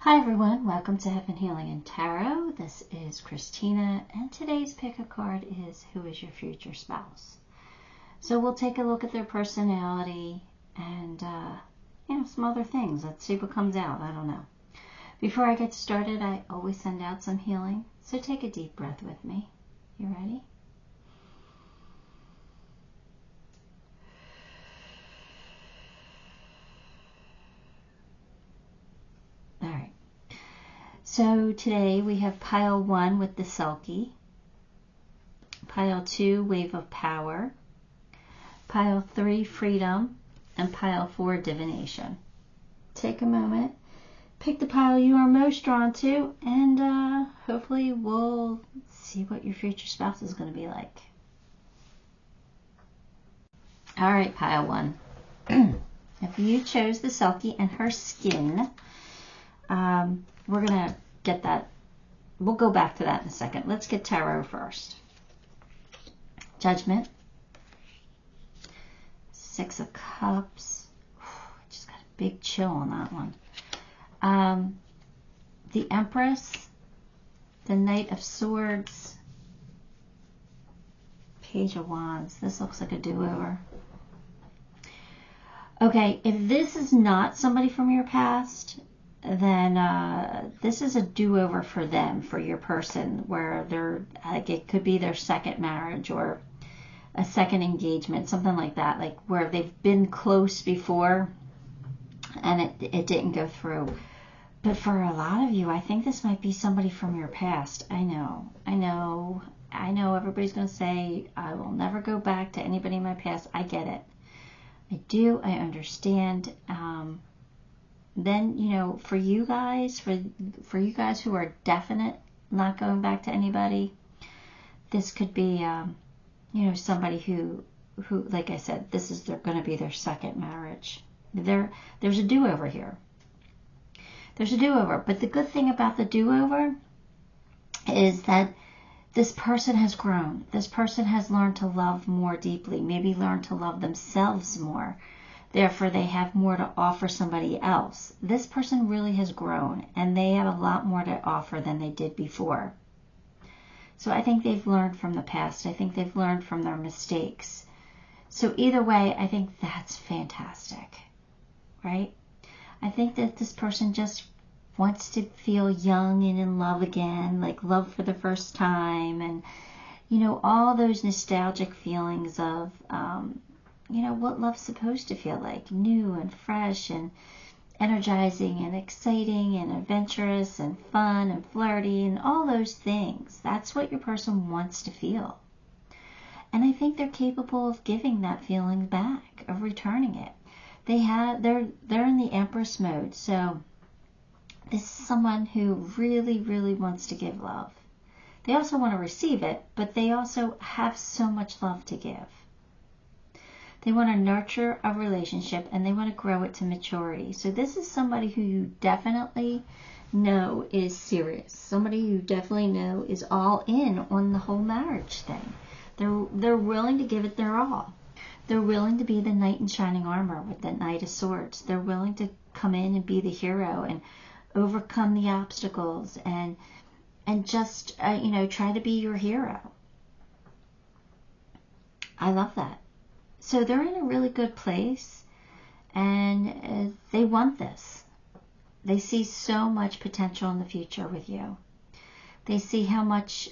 Hi everyone, welcome to Heaven Healing and Tarot. This is Christina, and today's pick a card is who is your future spouse. So we'll take a look at their personality and some other things. Let's see what comes out. I don't know. Before I get started, I always send out some healing. So take a deep breath with me. You ready? All right. So today we have pile 1 with the Selkie, pile 2, wave of power, pile 3, freedom, and pile 4, divination. Take a moment, pick the pile you are most drawn to, and hopefully we'll see what your future spouse is going to be like. All right, pile 1. If you chose the Selkie and her skin, we're going to get that. We'll go back to that in a second. Let's get tarot first. Judgment. 6 of Cups. I just got a big chill on that one. The Empress. The Knight of Swords. Page of Wands. This looks like a do-over. Okay, if this is not somebody from your past, then this is a do-over for them, for your person, where they're like, it could be their second marriage or a second engagement, something like that, like where they've been close before and it didn't go through. But for a lot of you, I think this might be somebody from your past. I know everybody's going to say, I will never go back to anybody in my past. I get it. I do. I understand. Then, for you guys, for you guys who are definite not going back to anybody, this could be, somebody who, like I said, this is going to be their second marriage. There's a do-over here. There's a do-over. But the good thing about the do-over is that this person has grown. This person has learned to love more deeply, maybe learned to love themselves more. Therefore, they have more to offer somebody else. This person really has grown, and they have a lot more to offer than they did before. So I think they've learned from the past. I think they've learned from their mistakes. So either way, I think that's fantastic, right? I think that this person just wants to feel young and in love again, like love for the first time, and, all those nostalgic feelings of, what love's supposed to feel like, new and fresh and energizing and exciting and adventurous and fun and flirty and all those things. That's what your person wants to feel. And I think they're capable of giving that feeling back, of returning it. They're in the Empress mode, so this is someone who really, really wants to give love. They also want to receive it, but they also have so much love to give. They want to nurture a relationship, and they want to grow it to maturity. So this is somebody who you definitely know is serious. Somebody you definitely know is all in on the whole marriage thing. They're willing to give it their all. They're willing to be the knight in shining armor with the Knight of Swords. They're willing to come in and be the hero and overcome the obstacles and just, try to be your hero. I love that. So they're in a really good place, and they want this. They see so much potential in the future with you. They see how much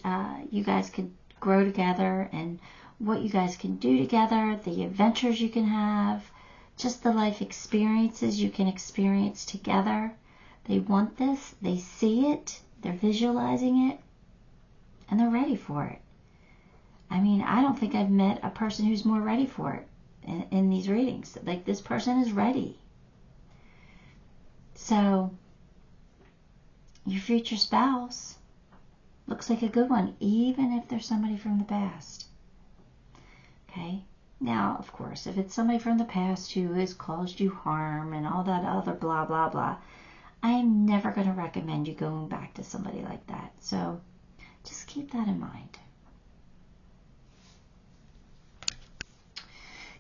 you guys could grow together and what you guys can do together, the adventures you can have, just the life experiences you can experience together. They want this. They see it. They're visualizing it, and they're ready for it. I mean, I don't think I've met a person who's more ready for it in these readings. Like, this person is ready. So, your future spouse looks like a good one, even if there's somebody from the past. Okay? Now, of course, if it's somebody from the past who has caused you harm and all that other blah, blah, blah, I'm never going to recommend you going back to somebody like that. So, just keep that in mind.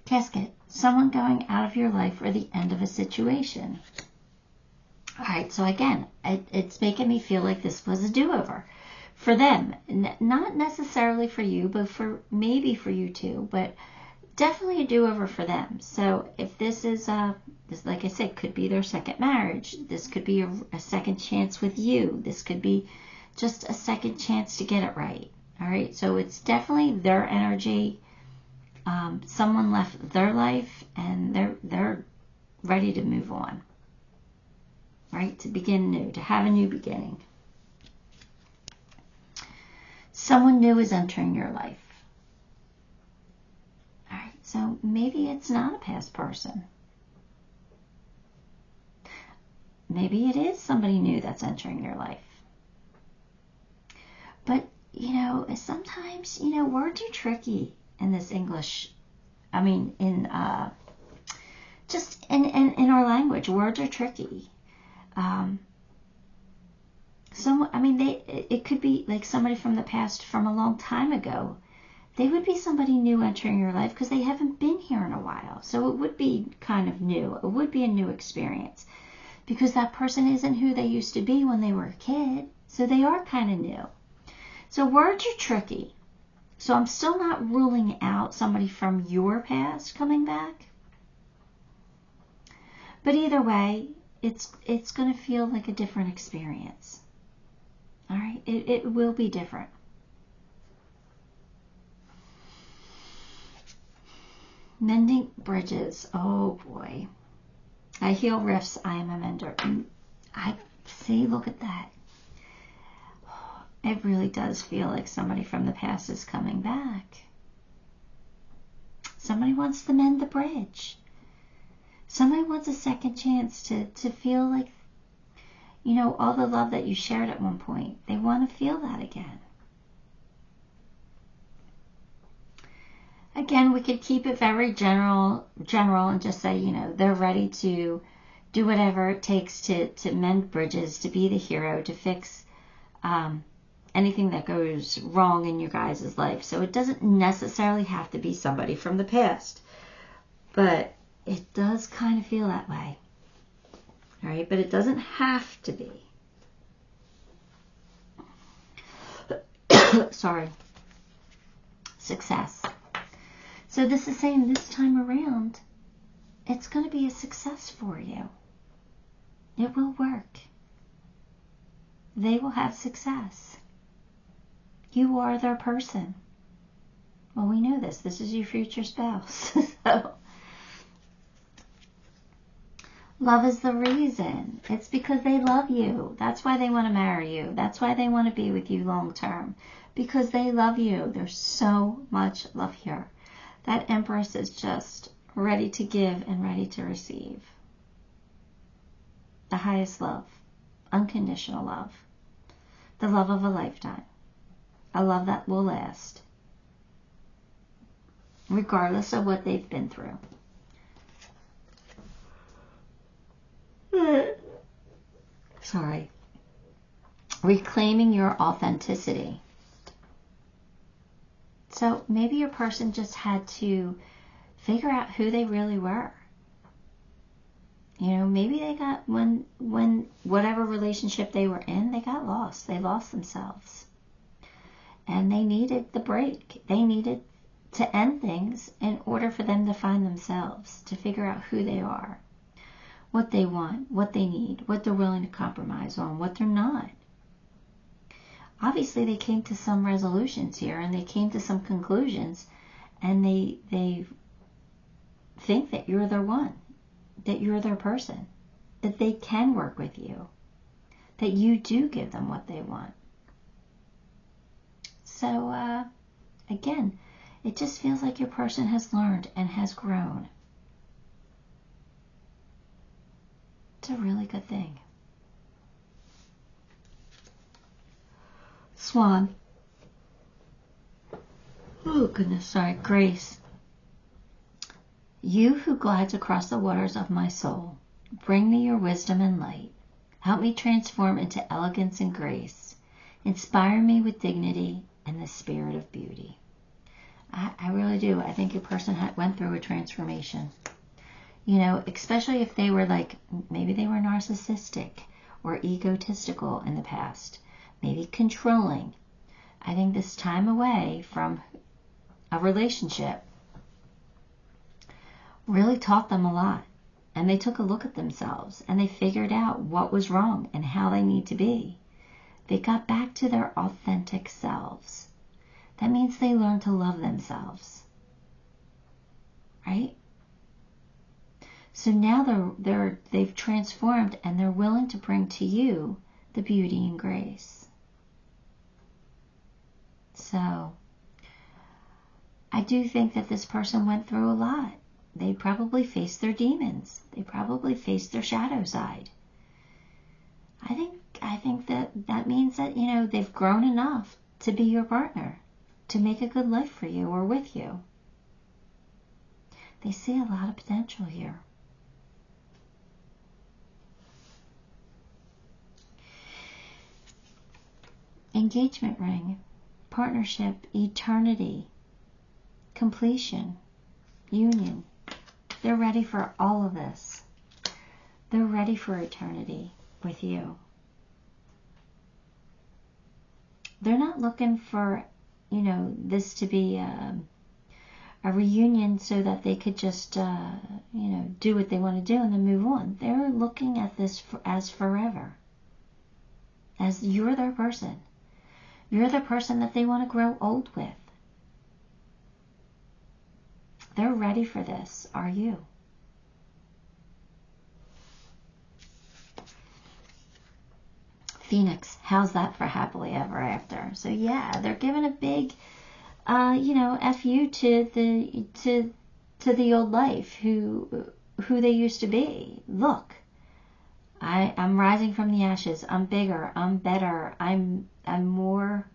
Casket, someone going out of your life or the end of a situation. All right, so again, it's making me feel like this was a do-over for them. Not necessarily for you, but maybe for you too, but definitely a do-over for them. So if this is, like I said, could be their second marriage. This could be a second chance with you. This could be just a second chance to get it right. All right, so it's definitely their energy. Someone left their life and they're ready to move on. Right, to begin new, to have a new beginning. Someone new is entering your life. All right, so maybe it's not a past person. Maybe it is somebody new that's entering your life. But, sometimes, words are tricky in this English. I mean, in our language, words are tricky. It could be like somebody from the past, from a long time ago. They would be somebody new entering your life because they haven't been here in a while. So it would be kind of new. It would be a new experience because that person isn't who they used to be when they were a kid. So they are kind of new. So words are tricky. So I'm still not ruling out somebody from your past coming back. But either way, it's going to feel like a different experience. All right? It will be different. Mending bridges. Oh, boy. I heal rifts. I am a mender. I see, look at that. It really does feel like somebody from the past is coming back. Somebody wants to mend the bridge. Somebody wants a second chance to feel like, all the love that you shared at one point. They want to feel that again. Again, we could keep it very general and just say, they're ready to do whatever it takes to mend bridges, to be the hero, to fix anything that goes wrong in your guys' life. So it doesn't necessarily have to be somebody from the past. But it does kind of feel that way. All right, but it doesn't have to be. Sorry. Success. So this is saying this time around, it's going to be a success for you. It will work. They will have success. You are their person. Well, we know this. This is your future spouse. So, love is the reason. It's because they love you. That's why they want to marry you. That's why they want to be with you long term. Because they love you. There's so much love here. That Empress is just ready to give and ready to receive. The highest love. Unconditional love. The love of a lifetime. A love that will last. Regardless of what they've been through. Sorry. Reclaiming your authenticity. So maybe your person just had to figure out who they really were. Maybe they got, when whatever relationship they were in, they got lost. They lost themselves. And they needed the break. They needed to end things in order for them to find themselves, to figure out who they are, what they want, what they need, what they're willing to compromise on, what they're not. Obviously, they came to some resolutions here, and they came to some conclusions, and they think that you're their one, that you're their person, that they can work with you, that you do give them what they want. So, again, it just feels like your person has learned and has grown. It's a really good thing. Swan. Oh, goodness, sorry. Grace. You who glides across the waters of my soul, bring me your wisdom and light. Help me transform into elegance and grace. Inspire me with dignity and the spirit of beauty. I really do. I think your person went through a transformation. You know, especially if they were like, maybe they were narcissistic or egotistical in the past, maybe controlling. I think this time away from a relationship really taught them a lot. And they took a look at themselves and they figured out what was wrong and how they need to be. They got back to their authentic selves. That means they learned to love themselves. Right? So now they've transformed and they're willing to bring to you the beauty and grace. So I do think that this person went through a lot. They probably faced their demons. They probably faced their shadow side. I think that means that, you know, they've grown enough to be your partner, to make a good life for you or with you. They see a lot of potential here. Engagement ring, partnership, eternity, completion, union. They're ready for all of this. They're ready for eternity with you. They're not looking for, you know, this to be a reunion so that they could just, you know, do what they want to do and then move on. They're looking at this as forever. As you're their person. You're the person that they want to grow old with. They're ready for this. Are you? Phoenix, how's that for happily ever after? So yeah, they're giving a big, you know, F you to the old life, who they used to be. Look, I'm rising from the ashes. I'm bigger. I'm better. I'm more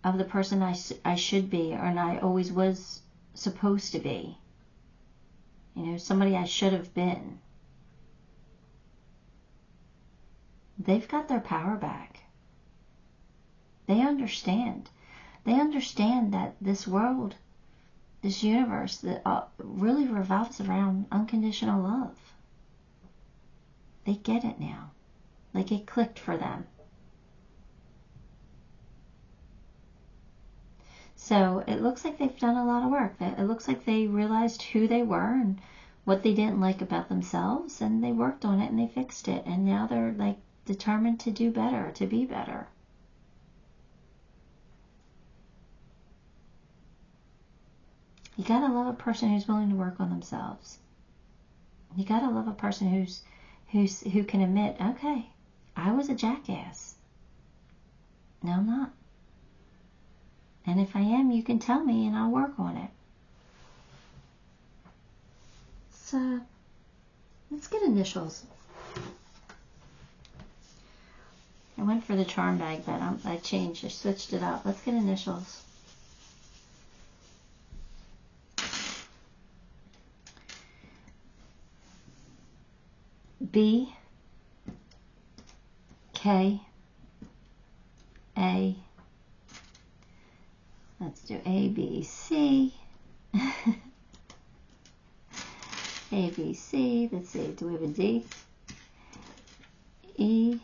of the person I should be, and I always was supposed to be. You know, somebody I should have been. They've got their power back. They understand. They understand that this world, this universe, that really revolves around unconditional love. They get it now. Like it clicked for them. So it looks like they've done a lot of work. It looks like they realized who they were and what they didn't like about themselves, and they worked on it and they fixed it. And now they're like determined to do better, to be better. You gotta love a person who's willing to work on themselves. You gotta love a person who can admit, okay, I was a jackass. No, I'm not. And if I am, you can tell me and I'll work on it. So, let's get initials. I went for the charm bag, but I changed. I switched it up. Let's get initials. B, K, A. Let's do A, B, C. A, B, C. Let's see. Do we have a D? E.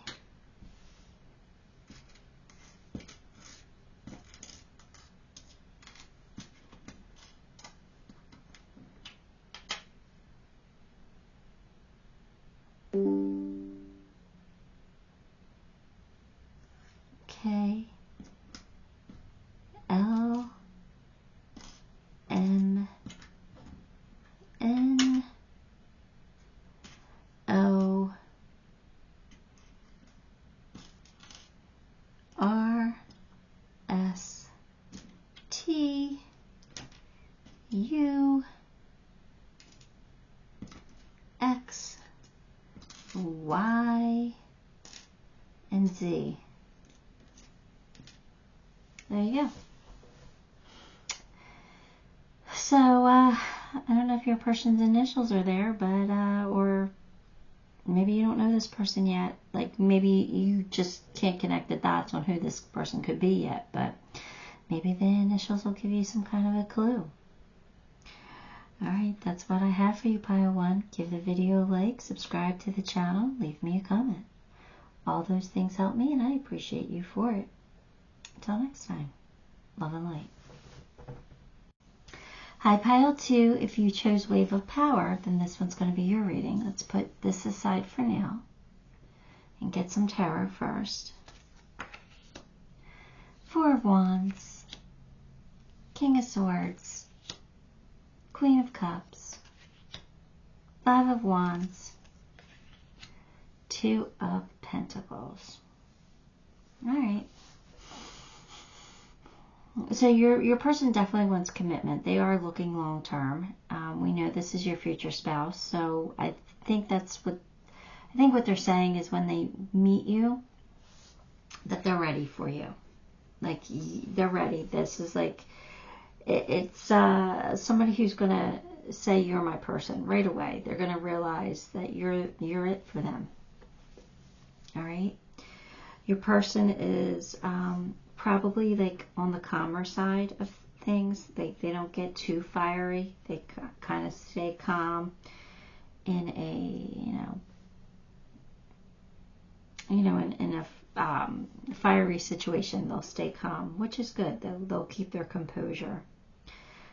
K, L, M, N, O, R, S, T, U, X, Y, and Z. There you go. So, I don't know if your person's initials are there, but, or maybe you don't know this person yet. Like, maybe you just can't connect the dots on who this person could be yet, but maybe the initials will give you some kind of a clue. Alright, that's what I have for you, Pile 1. Give the video a like, subscribe to the channel, leave me a comment. All those things help me, and I appreciate you for it. Until next time, love and light. Hi, Pile 2. If you chose Wave of Power, then this one's going to be your reading. Let's put this aside for now and get some tarot first. 4 of Wands, King of Swords, Queen of Cups, 5 of Wands, 2 of Pentacles. All right. So your person definitely wants commitment. They are looking long term. We know this is your future spouse. So I think what they're saying is when they meet you, that they're ready for you. Like they're ready. This is like it's somebody who's gonna say you're my person right away. They're gonna realize that you're it for them. All right. Your person is probably like on the calmer side of things. They don't get too fiery. They kind of stay calm in a in a fiery situation. They'll stay calm, which is good. They'll keep their composure.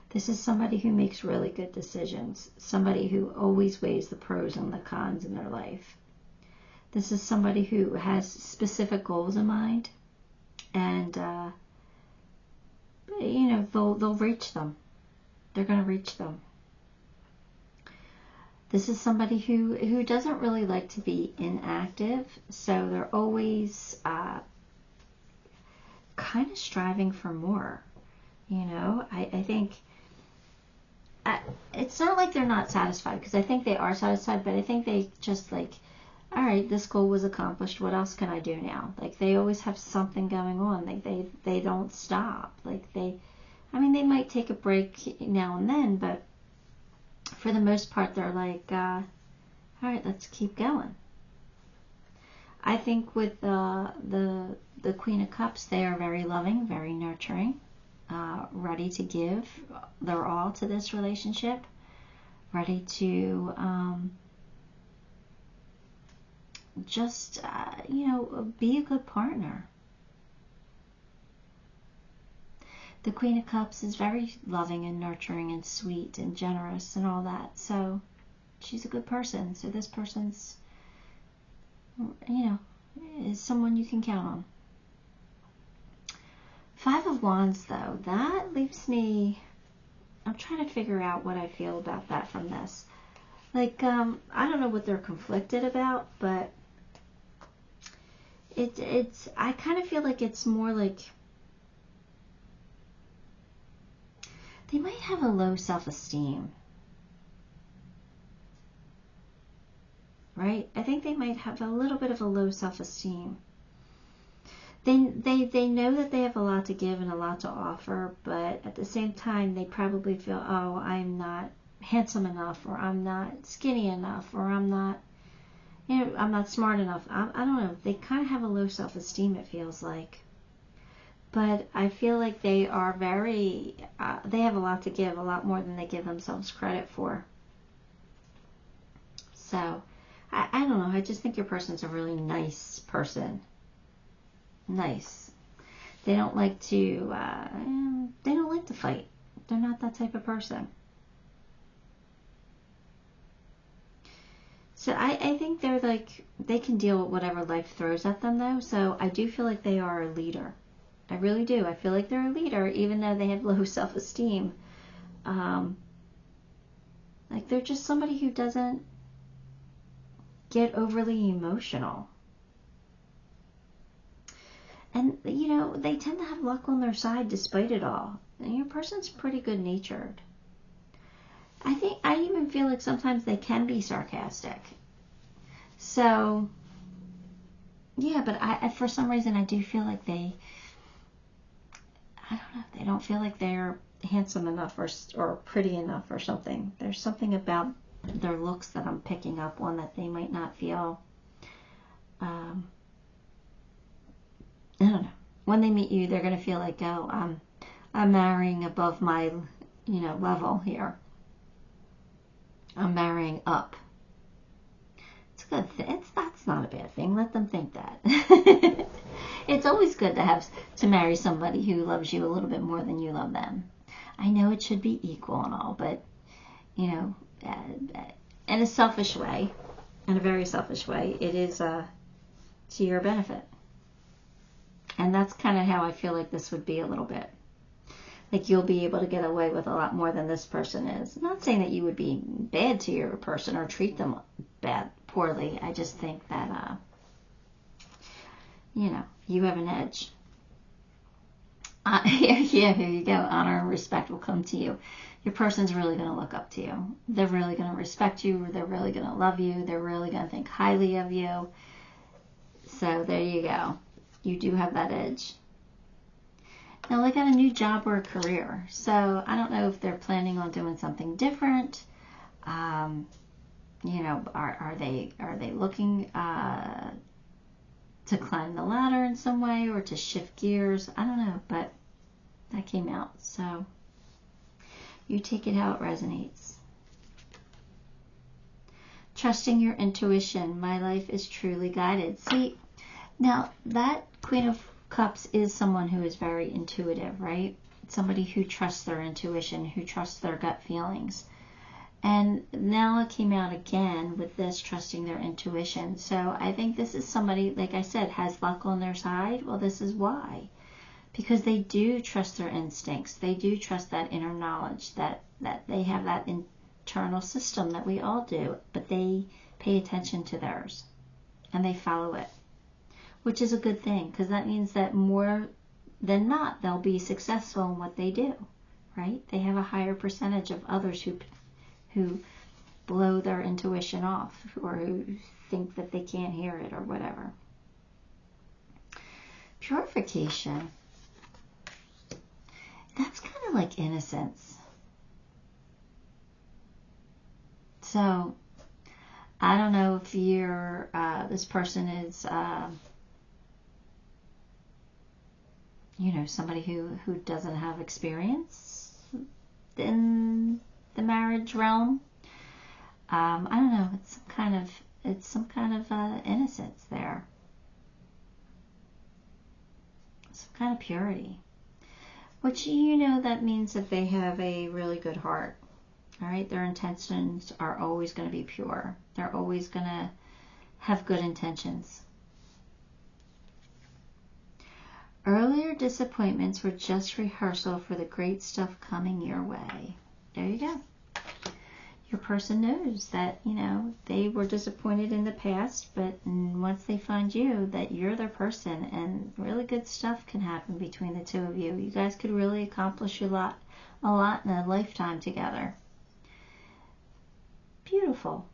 This is somebody who makes really good decisions. Somebody who always weighs the pros and the cons in their life. This is somebody who has specific goals in mind, and they'll reach them. They're going to reach them. This is somebody who doesn't really like to be inactive, so they're always kind of striving for more. I think it's not like they're not satisfied, because I think they are satisfied, but I think they just like, all right, this goal was accomplished. What else can I do now? Like they always have something going on. Like they don't stop. Like they might take a break now and then, but for the most part, they're like, all right, let's keep going. I think with the Queen of Cups, they are very loving, very nurturing, ready to give their all to this relationship, ready to just be a good partner. The Queen of Cups is very loving and nurturing and sweet and generous and all that. So she's a good person. So this person's, is someone you can count on. 5 of Wands, though, that leaves me, I'm trying to figure out what I feel about that from this. Like, I don't know what they're conflicted about, but I kind of feel like it's more like they might have a low self-esteem, right? I think they might have a little bit of a low self-esteem. They know that they have a lot to give and a lot to offer, but at the same time, they probably feel, oh, I'm not handsome enough, or I'm not skinny enough, or I'm not, I'm not smart enough. I don't know. They kind of have a low self-esteem, it feels like. But I feel like they are very, they have a lot to give, a lot more than they give themselves credit for. So, I don't know. I just think your person's a really nice person. Nice. They don't like to, fight. They're not that type of person. So I think they're like, they can deal with whatever life throws at them, though. So I do feel like they are a leader. I really do. I feel like they're a leader, even though they have low self-esteem. Like they're just somebody who doesn't get overly emotional. And, they tend to have luck on their side despite it all. And your person's pretty good-natured. I even feel like sometimes they can be sarcastic. So, yeah, but for some reason I do feel like they don't feel like they're handsome enough or pretty enough or something. There's something about their looks that I'm picking up on that they might not feel, I don't know. When they meet you, they're going to feel like, oh, I'm marrying above my, level here. I'm marrying up. It's a good thing. That's not a bad thing. Let them think that. It's always good to marry somebody who loves you a little bit more than you love them. I know it should be equal and all, but, you know, in a selfish way, in a very selfish way, it is to your benefit. And that's kind of how I feel like this would be a little bit. Like you'll be able to get away with a lot more than this person is. I'm not saying that you would be bad to your person or treat them poorly. I just think that, you know, you have an edge. Here you go. Honor and respect will come to you. Your person's really going to look up to you. They're really going to respect you. They're really going to love you. They're really going to think highly of you. So there you go. You do have that edge. Now they got a new job or a career. So I don't know if they're planning on doing something different. You know, are they looking to climb the ladder in some way or to shift gears? I don't know, but that came out. So you take it how it resonates. Trusting your intuition. My life is truly guided. See, now that Queen of Cups is someone who is very intuitive, right? Somebody who trusts their intuition, who trusts their gut feelings. And now it came out again with this trusting their intuition. So I think this is somebody, like I said, has luck on their side. Well, this is why. Because they do trust their instincts. They do trust that inner knowledge, that they have that internal system that we all do. But they pay attention to theirs. And they follow it. Which is a good thing. Because that means that more than not, they'll be successful in what they do. Right? They have a higher percentage of others who blow their intuition off or who think that they can't hear it or whatever. Purification. That's kind of like innocence. So, I don't know if you're, this person is, you know, somebody who doesn't have experience in the marriage realm. I don't know. It's some kind of innocence there. Some kind of purity. Which, you know, that means that they have a really good heart. All right? Their intentions are always going to be pure. They're always going to have good intentions. Earlier disappointments were just rehearsal for the great stuff coming your way. There you go. Your person knows that, you know, they were disappointed in the past, but once they find you, that you're their person, and really good stuff can happen between the two of you. You guys could really accomplish a lot in a lifetime together. Beautiful.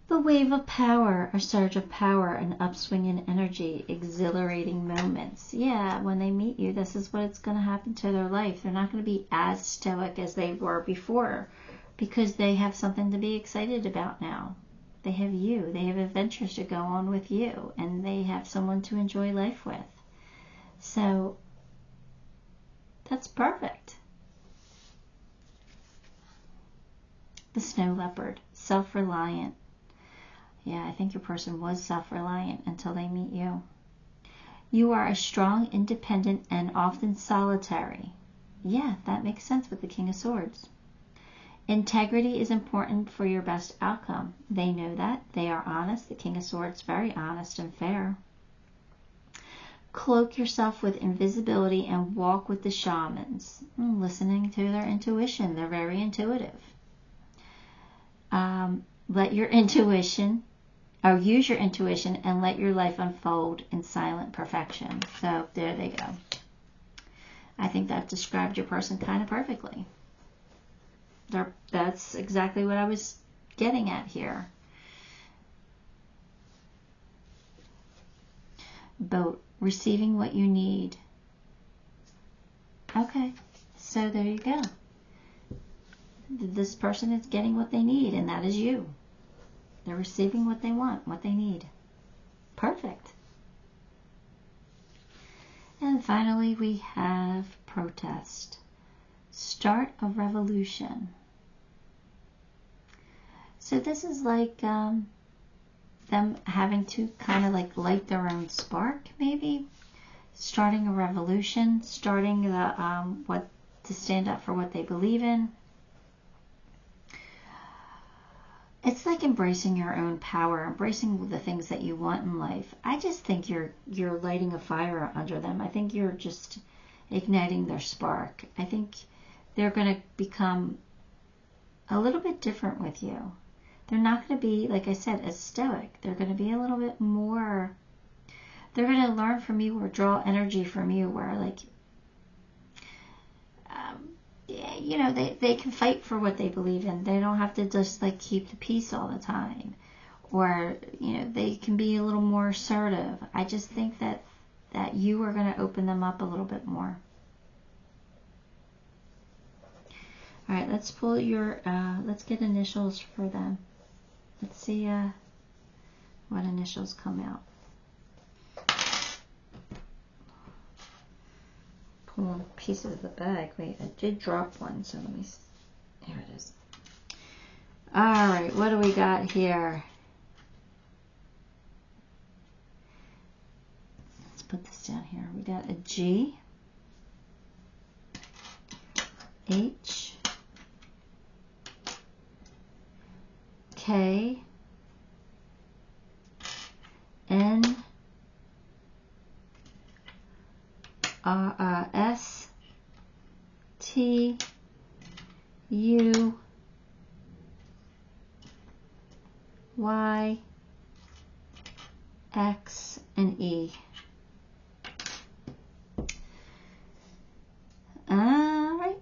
The wave of power, a surge of power, an upswing in energy, exhilarating moments. Yeah, when they meet you, this is what's going to happen to their life. They're not going to be as stoic as they were before because they have something to be excited about now. They have you. They have adventures to go on with you, and they have someone to enjoy life with. So, that's perfect. The snow leopard, self-reliant. Yeah, I think your person was self-reliant until they meet you. You are a strong, independent, and often solitary. Yeah, that makes sense with the King of Swords. Integrity is important for your best outcome. They know that. They are honest. The King of Swords, very honest and fair. Cloak yourself with invisibility and walk with the shamans. Listening to their intuition. They're very intuitive. Let your intuition, or use your intuition and let your life unfold in silent perfection. So there they go. I think that described your person kind of perfectly. That's exactly what I was getting at here. Boat, receiving what you need. Okay, so there you go. This person is getting what they need, and that is you. They're receiving what they want, what they need. Perfect. And finally, we have protest. Start a revolution. So this is like them having to kind of like light their own spark, maybe. Starting a revolution, starting the to stand up for what they believe in. It's like embracing your own power, embracing the things that you want in life. I just think you're lighting a fire under them. I think you're just igniting their spark. I think they're going to become a little bit different with you. They're not going to be, like I said, as stoic. They're going to be a little bit more, they're going to learn from you or draw energy from you where, like, you know, they can fight for what they believe in. They don't have to just like keep the peace all the time. Or, you know, they can be a little more assertive. I just think that you are going to open them up a little bit more. All right, let's pull your, let's get initials for them. Let's see what initials come out. Pulling pieces of the bag. Wait, I did drop one, so let me, here it is. All right, what do we got here? Let's put this down here. We got a G, H, K, N, S, T, U, Y, X, and E. Alright,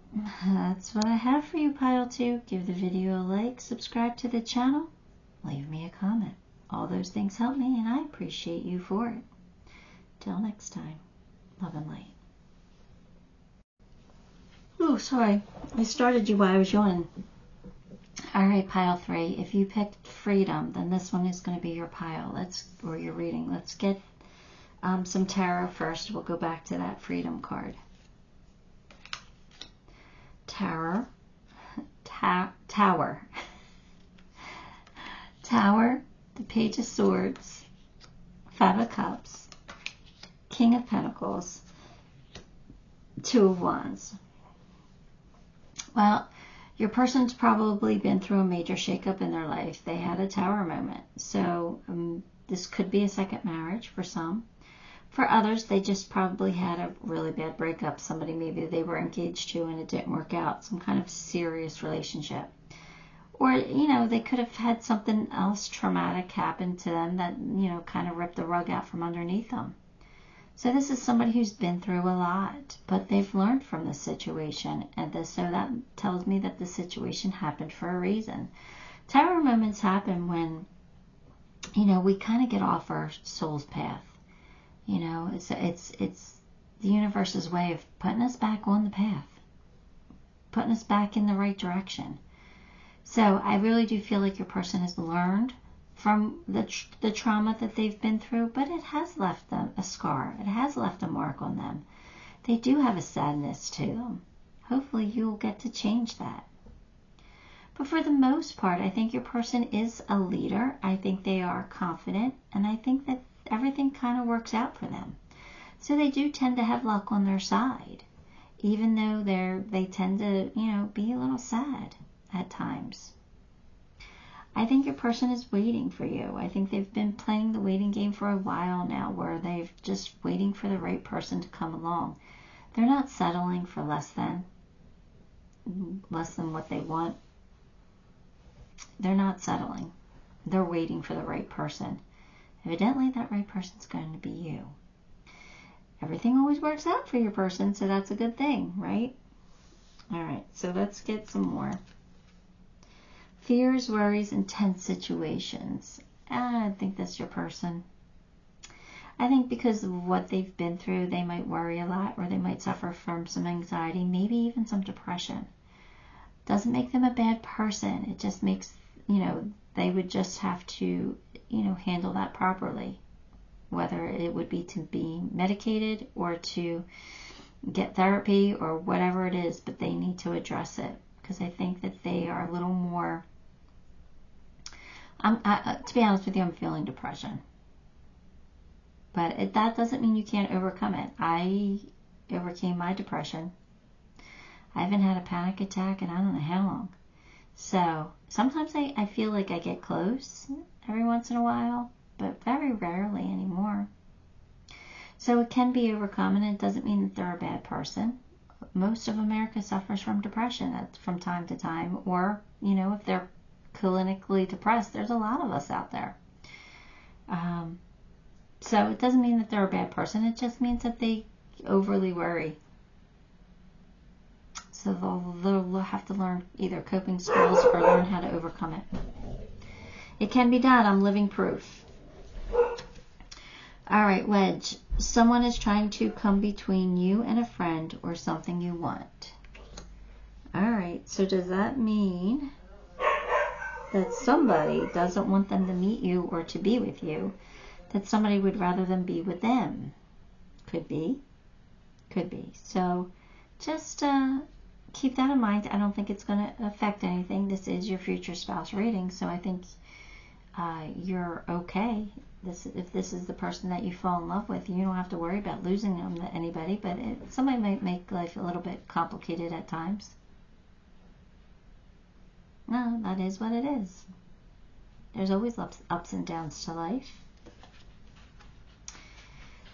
that's what I have for you, Pile 2. Give the video a like, subscribe to the channel, leave me a comment. All those things help me, and I appreciate you for it. Till next time, love and light. Oh, sorry. I started you while I was yawning. Alright, Pile 3. If you picked freedom, then this one is going to be your pile. Or your reading. Let's get some tarot first. We'll go back to that freedom card. Tower. Tower. Tower. The Page of Swords. 5 of Cups. King of Pentacles. 2 of Wands. Well, your person's probably been through a major shakeup in their life. They had a tower moment. So this could be a second marriage for some. For others, they just probably had a really bad breakup. Somebody maybe they were engaged to and it didn't work out. Some kind of serious relationship. Or, you know, they could have had something else traumatic happen to them that, you know, kind of ripped the rug out from underneath them. So this is somebody who's been through a lot, but they've learned from the situation, and so that tells me that the situation happened for a reason. Tower moments happen when, you know, we kind of get off our soul's path. You know, it's the universe's way of putting us back on the path, putting us back in the right direction. So I really do feel like your person has learned from the trauma that they've been through, but it has left them a scar. It has left a mark on them. They do have a sadness to them. Hopefully you'll get to change that. But for the most part, I think your person is a leader. I think they are confident, and I think that everything kind of works out for them. So they do tend to have luck on their side, even though they tend to, you know, be a little sad at times. I think your person is waiting for you. I think they've been playing the waiting game for a while now, where they've just waiting for the right person to come along. They're not settling for less than what they want. They're not settling. They're waiting for the right person. Evidently, that right person's going to be you. Everything always works out for your person, so that's a good thing, right? All right, so let's get some more. Fears, worries, and tense situations. I think that's your person. I think because of what they've been through, they might worry a lot, or they might suffer from some anxiety, maybe even some depression. Doesn't make them a bad person. It just makes, you know, they would just have to, you know, handle that properly. Whether it would be to be medicated or to, get therapy or whatever it is, but they need to address it, because I think that they are a little more, to be honest with you, I'm feeling depression. But that doesn't mean you can't overcome it. I overcame my depression. I haven't had a panic attack in I don't know how long. So sometimes I feel like I get close every once in a while, but very rarely anymore. So it can be overcome, and it doesn't mean that they're a bad person. Most of America suffers from depression from time to time, or, you know, if they're clinically depressed, there's a lot of us out there. So it doesn't mean that they're a bad person. It just means that they overly worry. So they'll have to learn either coping skills or learn how to overcome it. It can be done. I'm living proof. All right, Wedge. Someone is trying to come between you and a friend or something you want. All right, so does that mean that somebody doesn't want them to meet you or to be with you, that somebody would rather them be with them? Could be. Could be. So just keep that in mind. I don't think it's going to affect anything. This is your future spouse reading, so I think you're okay. If this is the person that you fall in love with, you don't have to worry about losing them to anybody, but somebody might make life a little bit complicated at times. No, that is what it is. There's always ups and downs to life.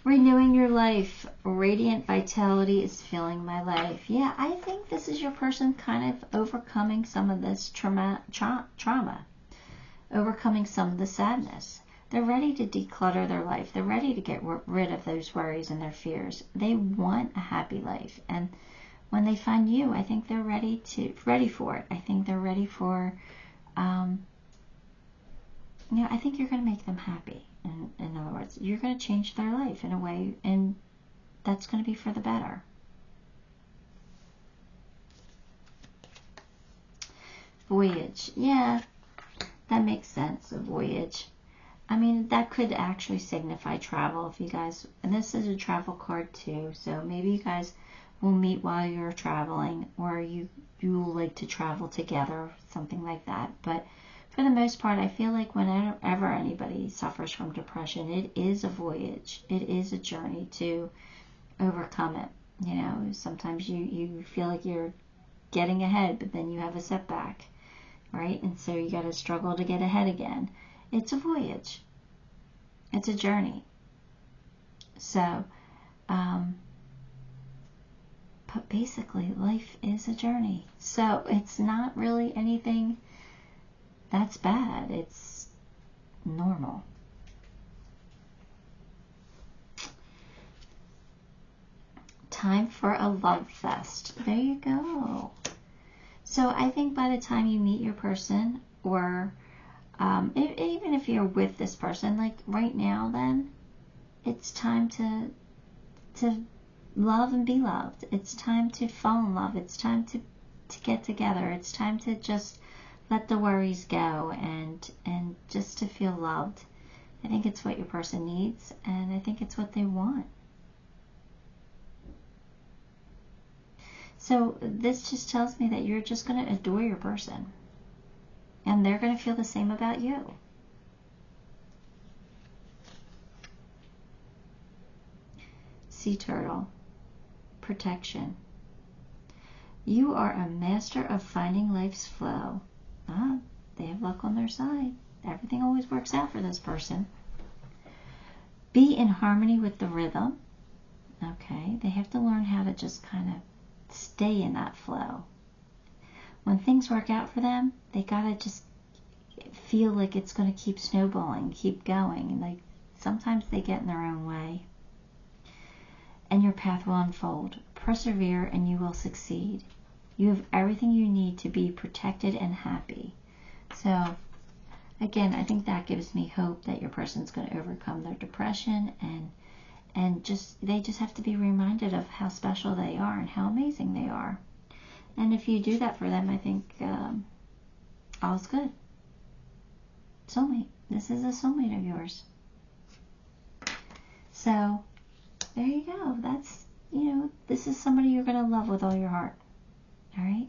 Renewing your life. Radiant vitality is filling my life. Yeah, I think this is your person kind of overcoming some of this trauma, overcoming some of the sadness. They're ready to declutter their life. They're ready to get rid of those worries and their fears. They want a happy life. And when they find you, I think they're ready for it. I think they're ready for, I think you're going to make them happy. In other words, you're going to change their life in a way, and that's going to be for the better. Voyage. Yeah, that makes sense, a voyage. I mean, that could actually signify travel if you guys, and this is a travel card too, so maybe you guys will meet while you're traveling, or you will like to travel together, something like that. But for the most part, I feel like whenever anybody suffers from depression, it is a voyage. It is a journey to overcome it. You know, sometimes you feel like you're getting ahead, but then you have a setback, right? And so you got to struggle to get ahead again. It's a voyage. It's a journey. So, but basically, life is a journey. So it's not really anything that's bad. It's normal. Time for a love fest. There you go. So I think by the time you meet your person, or even if you're with this person, like right now, then it's time to love and be loved. It's time to fall in love. It's time to get together. It's time to just let the worries go and just to feel loved. I think it's what your person needs, and I think it's what they want. So this just tells me that you're just going to adore your person, and they're going to feel the same about you. Sea turtle. Protection. You are a master of finding life's flow. They have luck on their side. Everything always works out for this person. Be in harmony with the rhythm. Okay, they have to learn how to just kind of stay in that flow. When things work out for them, they gotta just feel like it's going to keep snowballing, keep going. And like sometimes they get in their own way. And your path will unfold. Persevere and you will succeed. You have everything you need to be protected and happy. So, again, I think that gives me hope that your person's going to overcome their depression, and they just have to be reminded of how special they are and how amazing they are. And if you do that for them, I think all's good. Soulmate. This is a soulmate of yours. So, there you go. this is somebody you're going to love with all your heart. All right?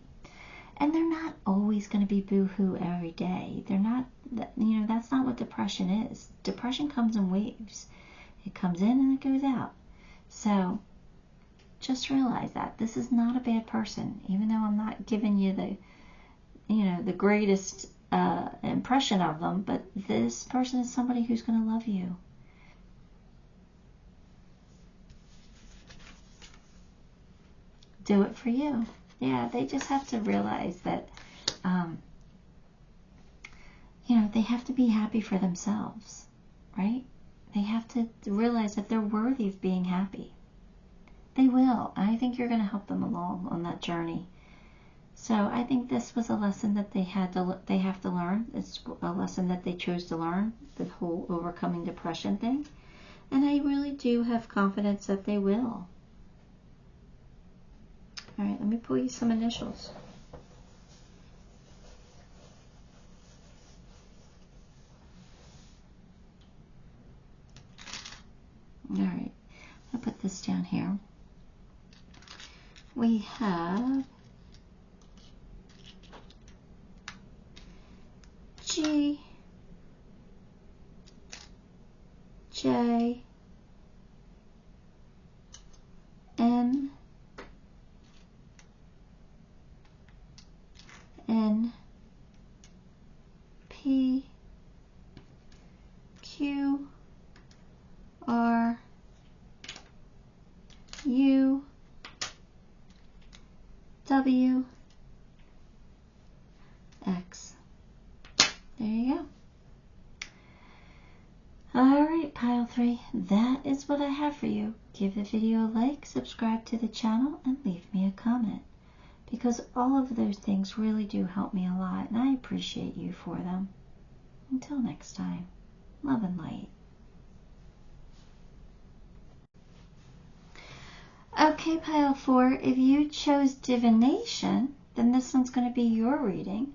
And they're not always going to be boo-hoo every day. They're not, that's not what depression is. Depression comes in waves. It comes in and it goes out. So just realize that this is not a bad person, even though I'm not giving you the greatest impression of them, but this person is somebody who's going to love you. Do it for you. Yeah, they just have to realize that, they have to be happy for themselves, right? They have to realize that they're worthy of being happy. They will. I think you're going to help them along on that journey. So I think this was a lesson that they have to learn. It's a lesson that they chose to learn, the whole overcoming depression thing. And I really do have confidence that they will. All right, let me pull you some initials. All right, I'll put this down here. We have G, J, M, N, P, Q, R, U, W, X. There you go. Alright, pile 3, that is what I have for you. Give the video a like, subscribe to the channel, and leave me a comment. Because all of those things really do help me a lot, and I appreciate you for them. Until next time, love and light. Okay, pile 4, if you chose Divination, then this one's going to be your reading.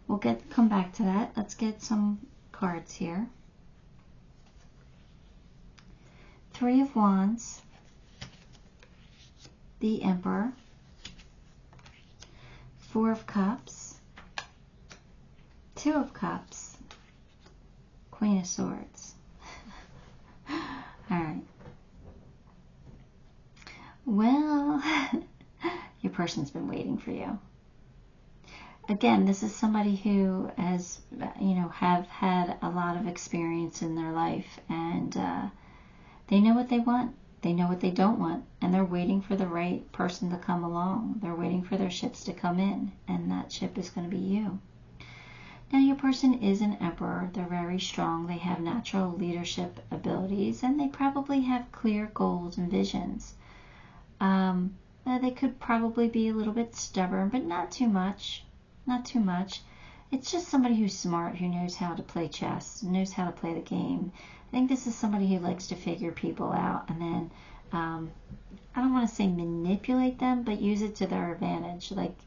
We'll come back to that. Let's get some cards here. 3 of Wands, the Emperor, 4 of Cups, 2 of Cups, Queen of Swords. Alright. Well, your person's been waiting for you. Again, this is somebody who has, have had a lot of experience in their life, and they know what they want. They know what they don't want, and they're waiting for the right person to come along. They're waiting for their ships to come in, and that ship is going to be you. Now, your person is an Emperor. They're very strong. They have natural leadership abilities, and they probably have clear goals and visions. They could probably be a little bit stubborn, but not too much. Not too much. It's just somebody who's smart, who knows how to play chess, knows how to play the game. I think this is somebody who likes to figure people out and then, I don't want to say manipulate them, but use it to their advantage. Like,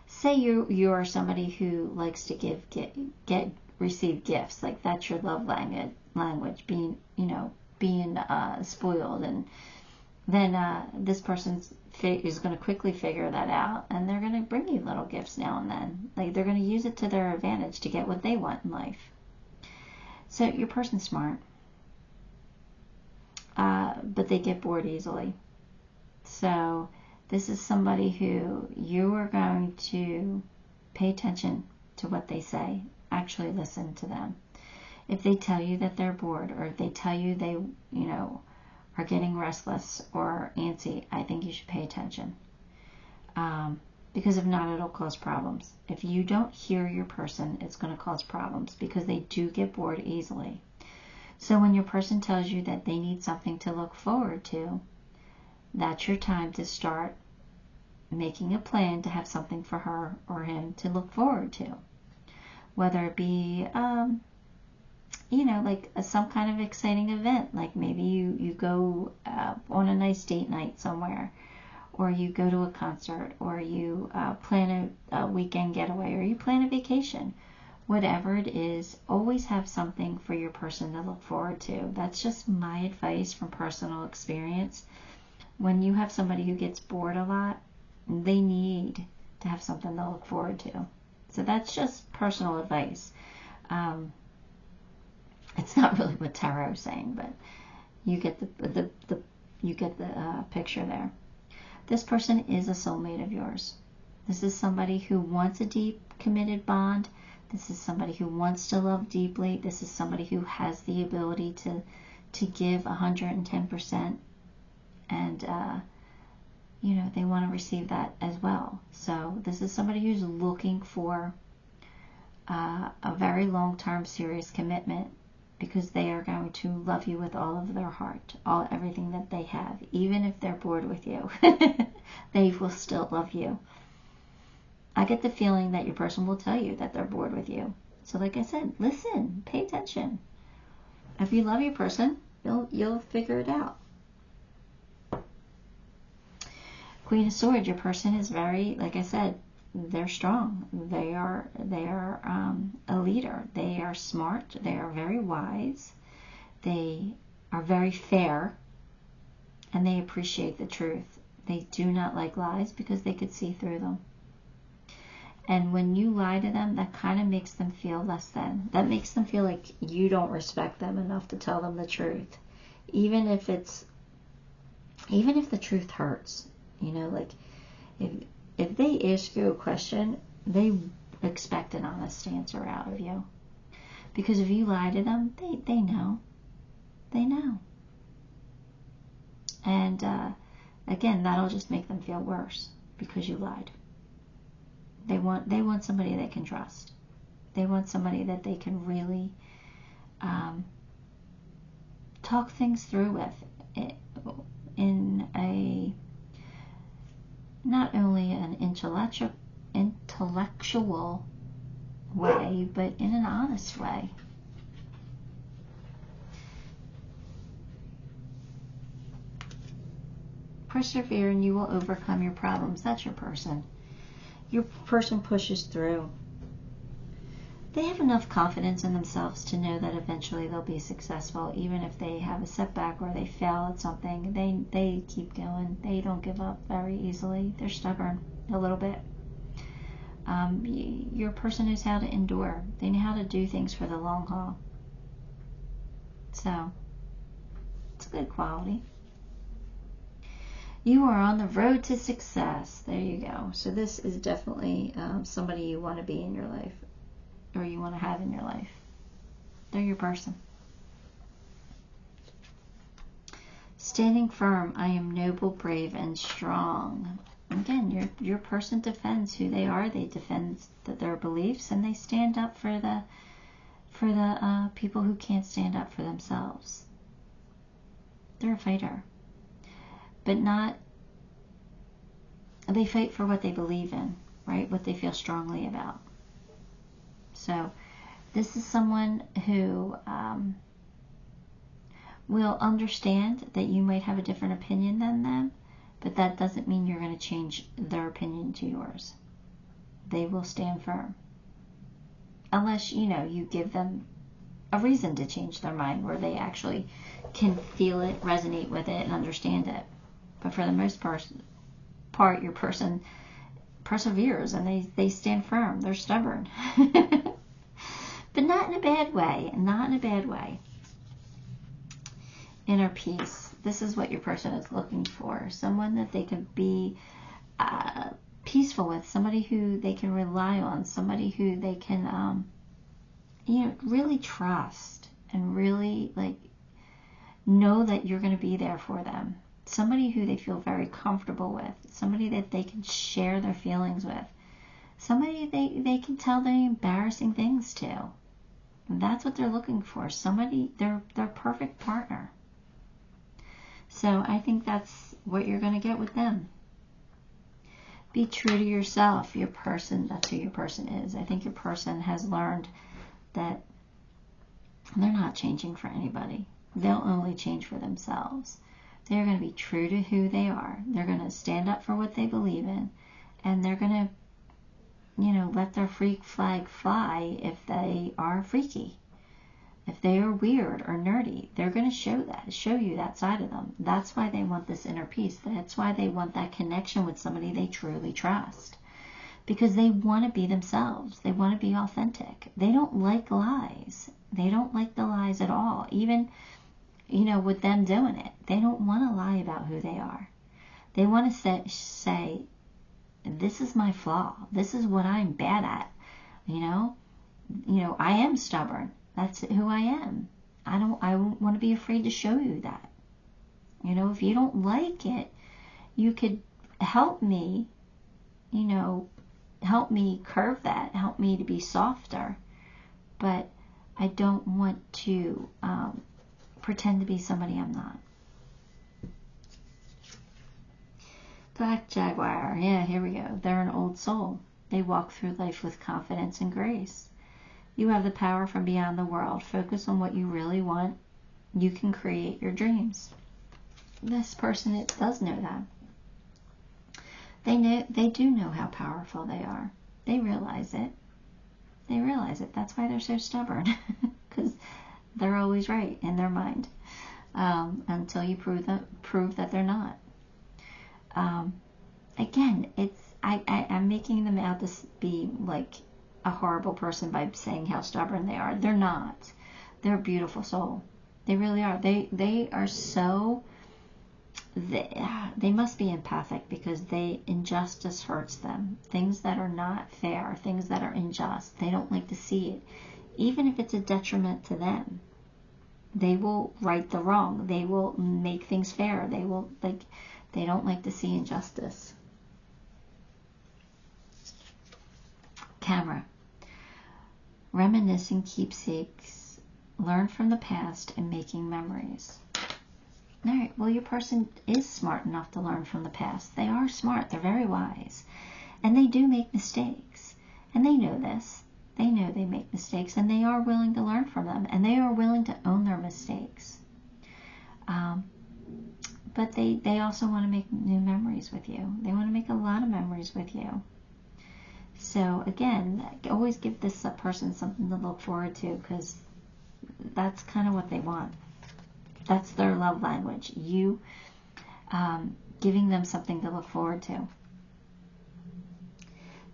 say you're somebody who likes to receive gifts, like that's your love language, being spoiled, and then this person is going to quickly figure that out, and they're going to bring you little gifts now and then. Like, they're going to use it to their advantage to get what they want in life. So your person's smart, but they get bored easily. So this is somebody who you are going to pay attention to what they say. Actually listen to them. If they tell you that they're bored, or if they tell you they, are getting restless or antsy, I think you should pay attention. Because if not, it'll cause problems. If you don't hear your person, it's going to cause problems, because they do get bored easily. So when your person tells you that they need something to look forward to, that's your time to start making a plan to have something for her or him to look forward to. Whether it be, like some kind of exciting event, like maybe you go on a nice date night somewhere, or you go to a concert, or you plan a weekend getaway, or you plan a vacation, whatever it is, always have something for your person to look forward to. That's just my advice from personal experience. When you have somebody who gets bored a lot, they need to have something to look forward to. So that's just personal advice. It's not really what tarot is saying, but you get the picture there. This person is a soulmate of yours. This is somebody who wants a deep, committed bond. This is somebody who wants to love deeply. This is somebody who has the ability to give 110%. And, you know, they want to receive that as well. So this is somebody who's looking for a very long-term, serious commitment, because they are going to love you with all of their heart, everything that they have. Even if they're bored with you, they will still love you. I get the feeling that your person will tell you that they're bored with you. So like I said, listen, pay attention. If you love your person, you'll figure it out. Queen of Swords, your person is very, like I said, they're strong. They are a leader. They are smart. They are very wise. They are very fair, and they appreciate the truth. They do not like lies because they could see through them. And when you lie to them, that kind of makes them feel less than. That makes them feel like you don't respect them enough to tell them the truth, even if the truth hurts. You know, like if they ask you a question, they expect an honest answer out of you. Because if you lie to them, they know. They know. And again, that'll just make them feel worse because you lied. They want somebody they can trust. They want somebody that they can really talk things through with in a not only an intellectual way, but in an honest way. Persevere and you will overcome your problems. That's your person. Your person pushes through. They have enough confidence in themselves to know that eventually they'll be successful, even if they have a setback or they fail at something. They keep going. They don't give up very easily. They're stubborn a little bit. Your person knows how to endure. They know how to do things for the long haul. So, it's a good quality. You are on the road to success. There you go. So this is definitely somebody you want to be in your life, or you want to have in your life. They're your person. Standing firm, I am noble, brave, and strong. Again, your person defends who they are. They defend their beliefs, and they stand up for the people who can't stand up for themselves. They're a fighter. But they fight for what they believe in, right? What they feel strongly about. So this is someone who will understand that you might have a different opinion than them, but that doesn't mean you're going to change their opinion to yours. They will stand firm. Unless, you give them a reason to change their mind where they actually can feel it, resonate with it, and understand it. But for the most part, your person perseveres and they stand firm. They're stubborn. But not in a bad way. Not in a bad way. Inner peace. This is what your person is looking for. Someone that they can be peaceful with. Somebody who they can rely on. Somebody who they can, really trust. And really, know that you're going to be there for them. Somebody who they feel very comfortable with. Somebody that they can share their feelings with. Somebody they can tell the embarrassing things to. And that's what they're looking for. Somebody, their perfect partner. So I think that's what you're going to get with them. Be true to yourself. Your person, that's who your person is. I think your person has learned that they're not changing for anybody. They'll only change for themselves. They're going to be true to who they are. They're going to stand up for what they believe in. And they're going to you know, let their freak flag fly if they are freaky. If they are weird or nerdy, they're going to show you that side of them. That's why they want this inner peace. That's why they want that connection with somebody they truly trust. Because they want to be themselves. They want to be authentic. They don't like lies. They don't like the lies at all. Even, you know, with them doing it, they don't want to lie about who they are. They want to say, this is my flaw. This is what I'm bad at. You know, I am stubborn. That's who I am. I don't want to be afraid to show you that. You know, if you don't like it, you could help me, you know, help me curve that, help me to be softer. But I don't want to pretend to be somebody I'm not. Black Jaguar, yeah, here we go. They're an old soul. They walk through life with confidence and grace. You have the power from beyond the world. Focus on what you really want. You can create your dreams. This person, it does know that. They do know how powerful they are. They realize it. They realize it. That's why they're so stubborn. Because they're always right in their mind. Until you prove that they're not. Again, I'm making them out to be like a horrible person by saying how stubborn they are. They're not. They're a beautiful soul. They really are. They are so... They must be empathic because injustice hurts them. Things that are not fair, things that are unjust, they don't like to see it. Even if it's a detriment to them, they will right the wrong. They will make things fair. They don't like to see injustice. Camera. Reminiscing keepsakes. Learn from the past and making memories. Alright, well, your person is smart enough to learn from the past. They are smart. They're very wise. And they do make mistakes. And they know this. They know they make mistakes. And they are willing to learn from them. And they are willing to own their mistakes. But they also want to make new memories with you. They want to make a lot of memories with you. So, again, always give this person something to look forward to, because that's kind of what they want. That's their love language. You giving them something to look forward to.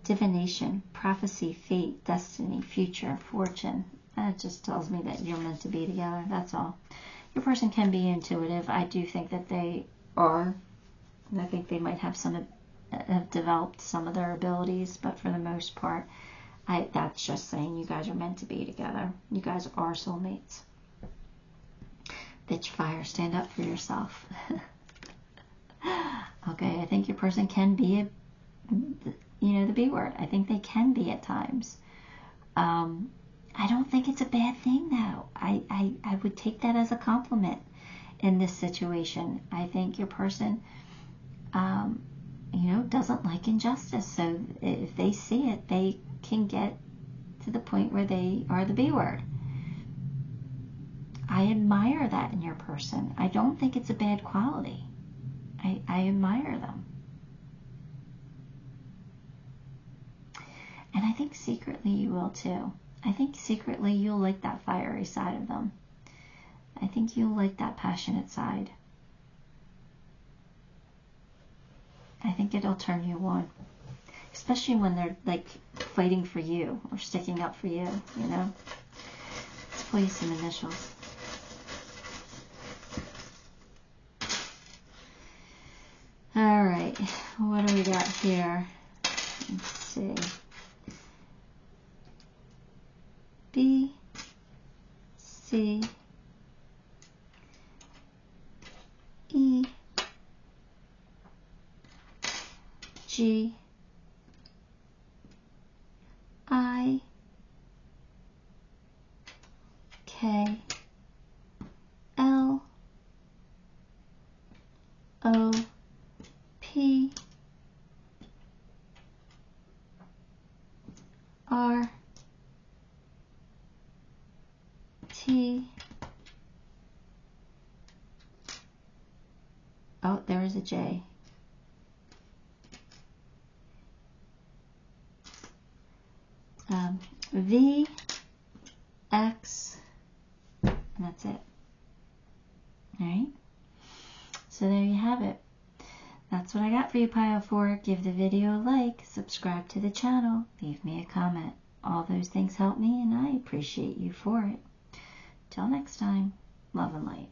Divination, prophecy, fate, destiny, future, fortune. That just tells me that you're meant to be together. That's all. Your person can be intuitive. I do think that they are. I think they might have developed some of their abilities, but for the most part, that's just saying you guys are meant to be together. You guys are soulmates. Bitch fire, stand up for yourself. Okay, I think your person can be the B word. I think they can be at times. I don't think it's a bad thing, though. I would take that as a compliment in this situation. I think your person, doesn't like injustice. So if they see it, they can get to the point where they are the B word. I admire that in your person. I don't think it's a bad quality. I admire them. And I think secretly you will too. I think secretly you'll like that fiery side of them. I think you'll like that passionate side. I think it'll turn you on. Especially when they're like fighting for you or sticking up for you, you know. Let's pull you some initials. Alright, what do we got here? Let's see. B, C, E, G, I, K, L, O, P, R, T, oh, there is a J, V, X, and that's it. Alright? So there you have it. That's what I got for you, Pile 4. Give the video a like, subscribe to the channel, leave me a comment. All those things help me, and I appreciate you for it. Till next time, love and light.